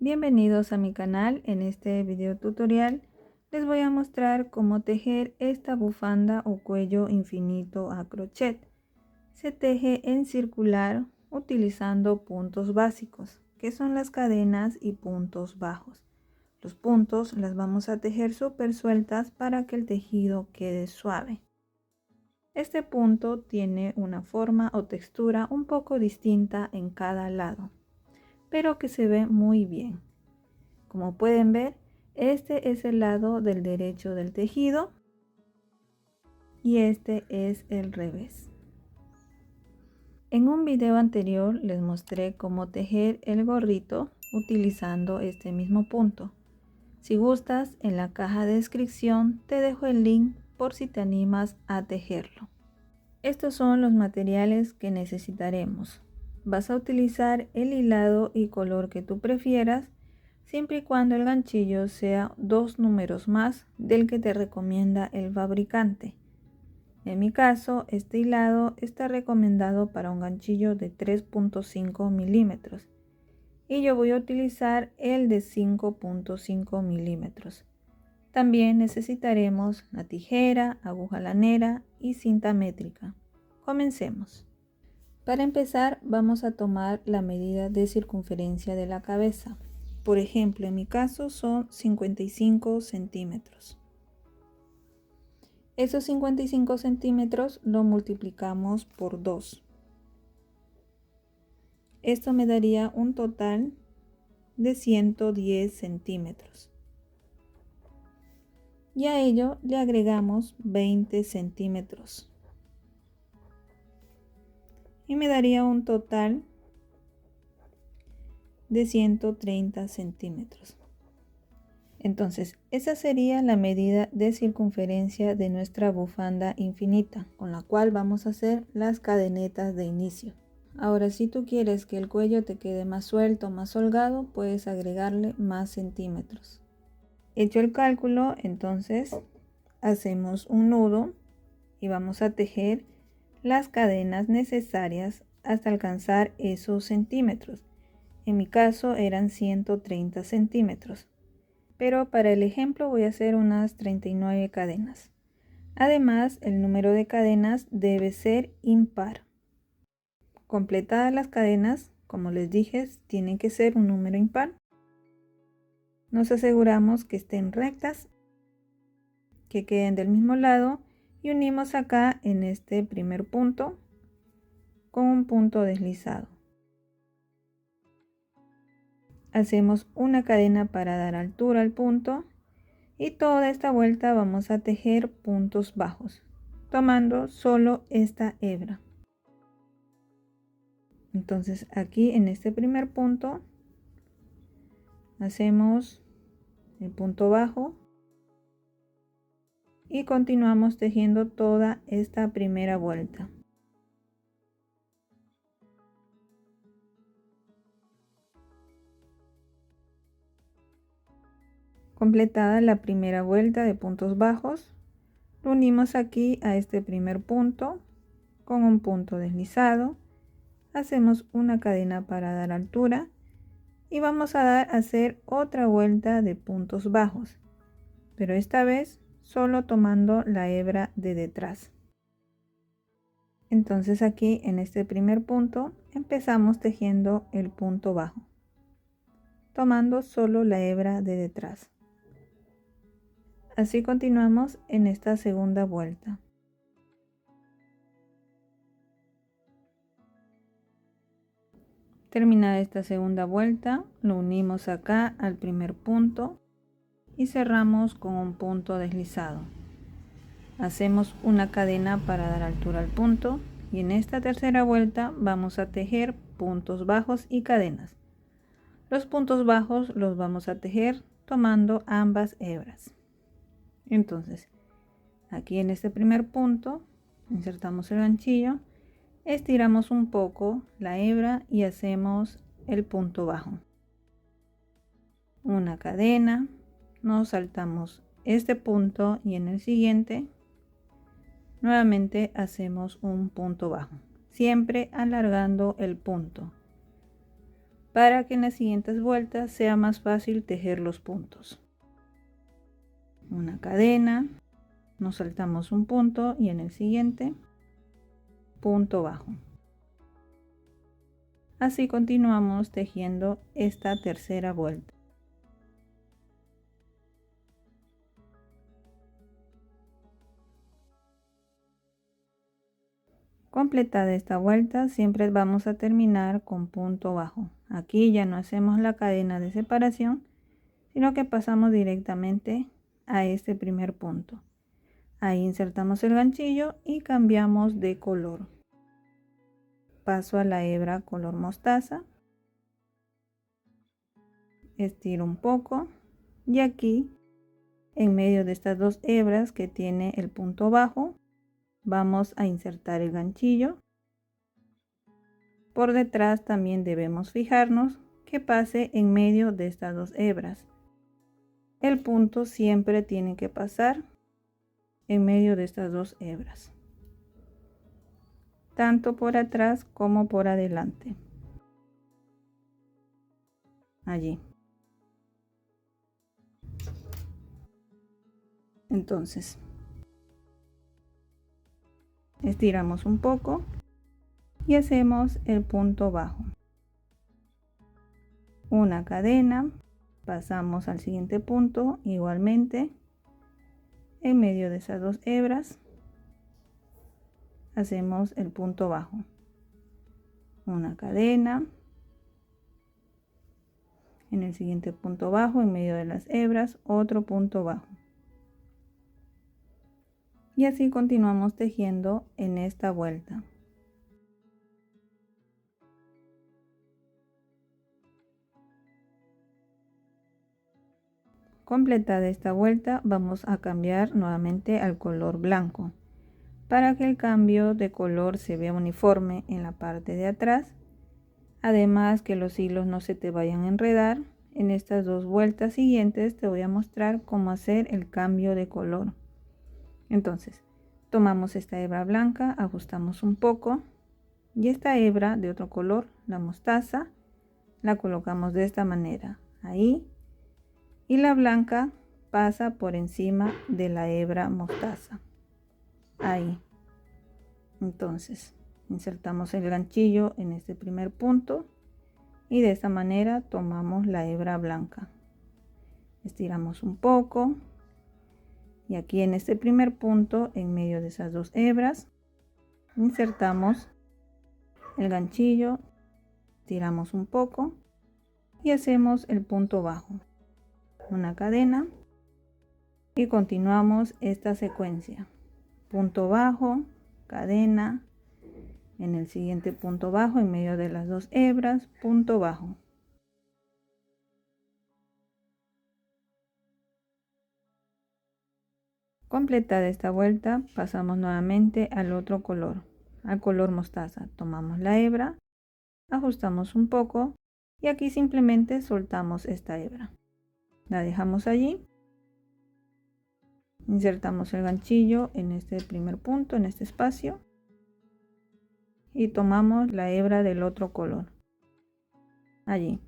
Bienvenidos a mi canal. En este video tutorial les voy a mostrar cómo tejer esta bufanda o cuello infinito a crochet. Se teje en circular utilizando puntos básicos, que son las cadenas y puntos bajos. Los puntos las vamos a tejer súper sueltas para que el tejido quede suave. Este punto tiene una forma o textura un poco distinta en cada lado, pero que se ve muy bien. Como pueden ver, este es el lado del derecho del tejido y este es el revés. En un video anterior les mostré cómo tejer el gorrito utilizando este mismo punto. Si gustas, en la caja de descripción te dejo el link por si te animas a tejerlo. Estos son los materiales que necesitaremos. Vas a utilizar el hilado y color que tú prefieras, siempre y cuando el ganchillo sea 2 números más del que te recomienda el fabricante. En mi caso, este hilado está recomendado para un ganchillo de 3.5 milímetros y yo voy a utilizar el de 5.5 milímetros. También necesitaremos la tijera, aguja lanera y cinta métrica. Comencemos. Para empezar, vamos a tomar la medida de circunferencia de la cabeza. Por ejemplo, en mi caso son 55 centímetros. Esos 55 centímetros lo multiplicamos por 2. Esto me daría un total de 110 centímetros. Y a ello le agregamos 20 centímetros. Y me daría un total de 130 centímetros. Entonces, esa sería la medida de circunferencia de nuestra bufanda infinita, con la cual vamos a hacer las cadenetas de inicio. Ahora, si tú quieres que el cuello te quede más suelto, más holgado, puedes agregarle más centímetros. Hecho el cálculo, entonces hacemos un nudo y vamos a tejer las cadenas necesarias hasta alcanzar esos centímetros. En mi caso eran 130 centímetros, pero para el ejemplo voy a hacer unas 39 cadenas. Además, el número de cadenas debe ser impar. Completadas las cadenas, como les dije, tienen que ser un número impar. Nos aseguramos que estén rectas, que queden del mismo lado y unimos acá en este primer punto con un punto deslizado. Hacemos una cadena para dar altura al punto y toda esta vuelta vamos a tejer puntos bajos, tomando solo esta hebra. Entonces aquí en este primer punto hacemos el punto bajo y continuamos tejiendo toda esta primera vuelta. Completada la primera vuelta de puntos bajos, lo unimos aquí a este primer punto con un punto deslizado, hacemos una cadena para dar altura y vamos a hacer otra vuelta de puntos bajos, pero esta vez solo tomando la hebra de detrás. Entonces aquí en este primer punto empezamos tejiendo el punto bajo, tomando solo la hebra de detrás. Así continuamos en esta segunda vuelta. Terminada esta segunda vuelta, lo unimos acá al primer punto y cerramos con un punto deslizado. Hacemos una cadena para dar altura al punto y en esta tercera vuelta vamos a tejer puntos bajos y cadenas. Los puntos bajos los vamos a tejer tomando ambas hebras. Entonces, aquí en este primer punto insertamos el ganchillo, estiramos un poco la hebra y hacemos el punto bajo. Una cadena, nos saltamos este punto y en el siguiente nuevamente hacemos un punto bajo, siempre alargando el punto. para que en las siguientes vueltas sea más fácil tejer los puntos. Una cadena, nos saltamos un punto y en el siguiente punto bajo. Así continuamos tejiendo esta tercera vuelta. Completada esta vuelta, siempre vamos a terminar con punto bajo. Aquí ya no hacemos la cadena de separación, sino que pasamos directamente a este primer punto. Ahí insertamos el ganchillo y cambiamos de color. Paso a la hebra color mostaza, estiro un poco y aquí en medio de estas dos hebras que tiene el punto bajo vamos a insertar el ganchillo. Por detrás también debemos fijarnos que pase en medio de estas dos hebras. El punto siempre tiene que pasar en medio de estas dos hebras, tanto por atrás como por adelante. Allí. Entonces, estiramos un poco y hacemos el punto bajo. Una cadena, pasamos al siguiente punto igualmente en medio de esas dos hebras. Hacemos el punto bajo, una cadena, en el siguiente punto bajo en medio de las hebras otro punto bajo, y así continuamos tejiendo en esta vuelta. Completada esta vuelta, vamos a cambiar nuevamente al color blanco para que el cambio de color se vea uniforme en la parte de atrás. Además, que los hilos no se te vayan a enredar. En estas dos vueltas siguientes te voy a mostrar cómo hacer el cambio de color. Entonces, tomamos esta hebra blanca, ajustamos un poco y esta hebra de otro color, la mostaza, la colocamos de esta manera, ahí, y la blanca pasa por encima de la hebra mostaza, ahí. Entonces, insertamos el ganchillo en este primer punto y de esta manera tomamos la hebra blanca, estiramos un poco y aquí en este primer punto en medio de esas dos hebras insertamos el ganchillo, tiramos un poco y hacemos el punto bajo, una cadena, y continuamos esta secuencia: punto bajo, cadena, en el siguiente punto bajo en medio de las dos hebras, punto bajo. Completada esta vuelta, pasamos nuevamente al otro color, al color mostaza. Tomamos la hebra, ajustamos un poco y aquí simplemente soltamos esta hebra, la dejamos allí, insertamos el ganchillo en este primer punto, en este espacio, y tomamos la hebra del otro color allí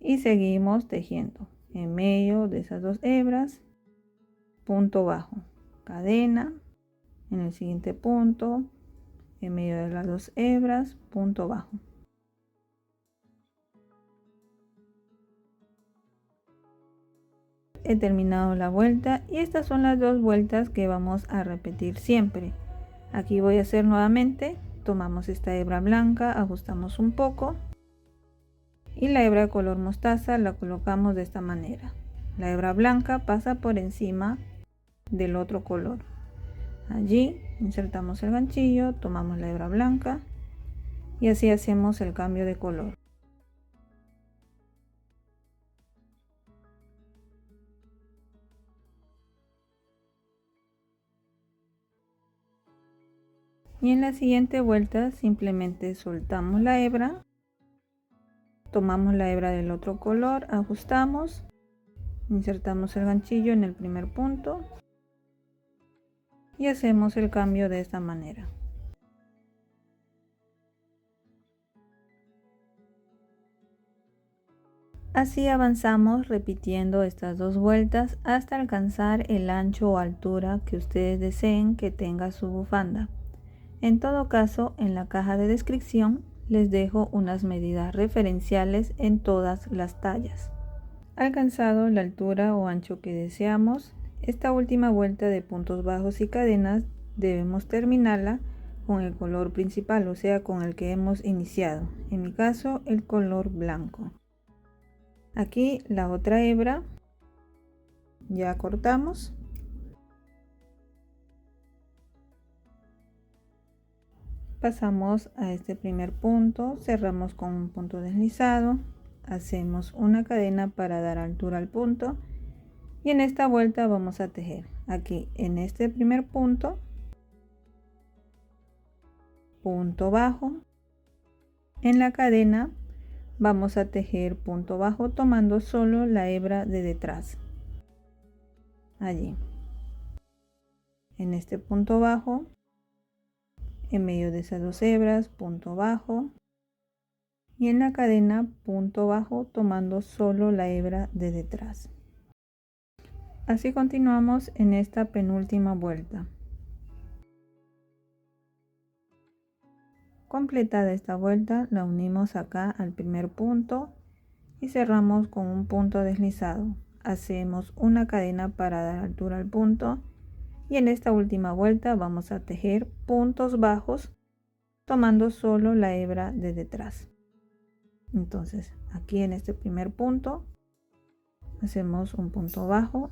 y seguimos tejiendo en medio de esas dos hebras, punto bajo, cadena, en el siguiente punto en medio de las dos hebras, punto bajo. He terminado la vuelta y estas son las dos vueltas que vamos a repetir siempre. Aquí voy a hacer nuevamente, tomamos esta hebra blanca, ajustamos un poco y la hebra de color mostaza la colocamos de esta manera. La hebra blanca pasa por encima del otro color. Allí insertamos el ganchillo, tomamos la hebra blanca y así hacemos el cambio de color. Y en la siguiente vuelta simplemente soltamos la hebra, tomamos la hebra del otro color, ajustamos, insertamos el ganchillo en el primer punto y hacemos el cambio de esta manera. Así avanzamos repitiendo estas 2 vueltas hasta alcanzar el ancho o altura que ustedes deseen que tenga su bufanda. En todo caso, en la caja de descripción les dejo unas medidas referenciales en todas las tallas. Alcanzado la altura o ancho que deseamos, esta última vuelta de puntos bajos y cadenas debemos terminarla con el color principal, o sea, con el que hemos iniciado. En mi caso, el color blanco. Aquí la otra hebra ya cortamos. Pasamos a este primer punto, cerramos con un punto deslizado, hacemos una cadena para dar altura al punto y en esta vuelta vamos a tejer aquí en este primer punto, punto bajo. En la cadena vamos a tejer punto bajo tomando solo la hebra de detrás, allí en este punto bajo, en medio de esas 2 hebras, punto bajo, y en la cadena punto bajo tomando solo la hebra de detrás. Así continuamos en esta penúltima vuelta. Completada esta vuelta, la unimos acá al primer punto y cerramos con un punto deslizado. Hacemos una cadena para dar altura al punto y en esta última vuelta vamos a tejer puntos bajos tomando solo la hebra de detrás. Entonces aquí en este primer punto hacemos un punto bajo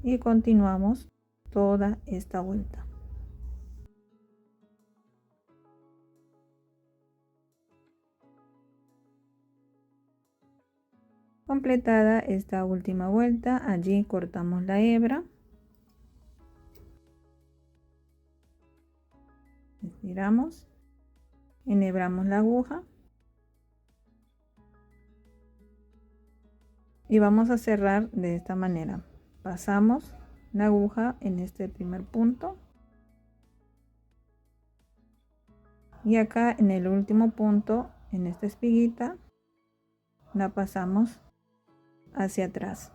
y continuamos toda esta vuelta. Completada esta última vuelta, allí cortamos la hebra, estiramos, enhebramos la aguja y vamos a cerrar de esta manera. Pasamos la aguja en este primer punto y acá en el último punto, en esta espiguita, la pasamos hacia atrás.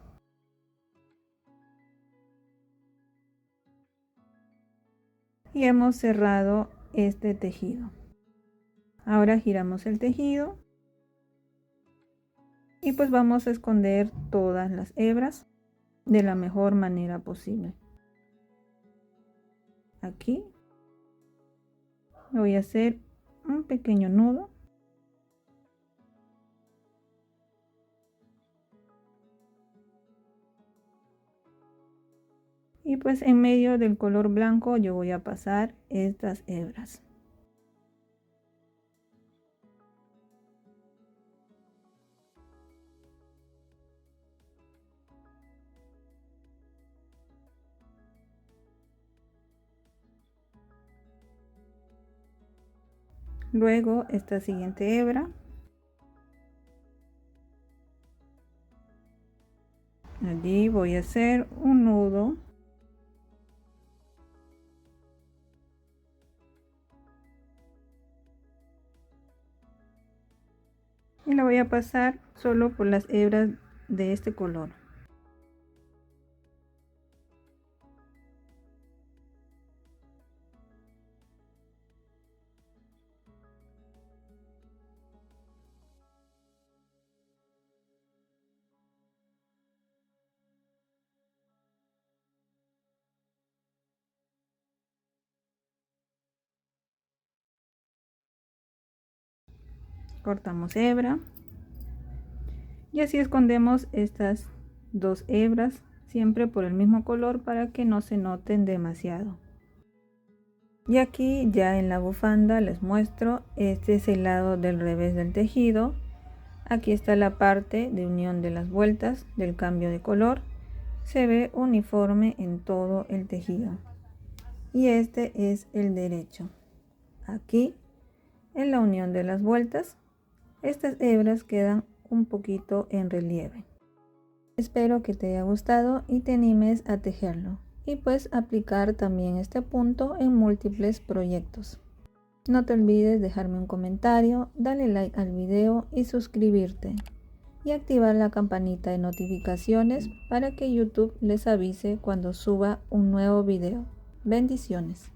Y hemos cerrado este tejido. Ahora giramos el tejido y pues vamos a esconder todas las hebras de la mejor manera posible. Aquí voy a hacer un pequeño nudo y pues en medio del color blanco yo voy a pasar estas hebras. Luego esta siguiente hebra, allí voy a hacer un nudo y la voy a pasar solo por las hebras de este color. Cortamos hebra y así escondemos estas 2 hebras siempre por el mismo color para que no se noten demasiado. Y aquí ya en la bufanda les muestro, este es el lado del revés del tejido. Aquí está la parte de unión de las vueltas del cambio de color, se ve uniforme en todo el tejido. Y este es el derecho. Aquí en la unión de las vueltas, estas hebras quedan un poquito en relieve. Espero que te haya gustado y te animes a tejerlo y pues aplicar también este punto en múltiples proyectos. No te olvides dejarme un comentario, dale like al video y suscribirte. y activar la campanita de notificaciones para que YouTube les avise cuando suba un nuevo video. Bendiciones.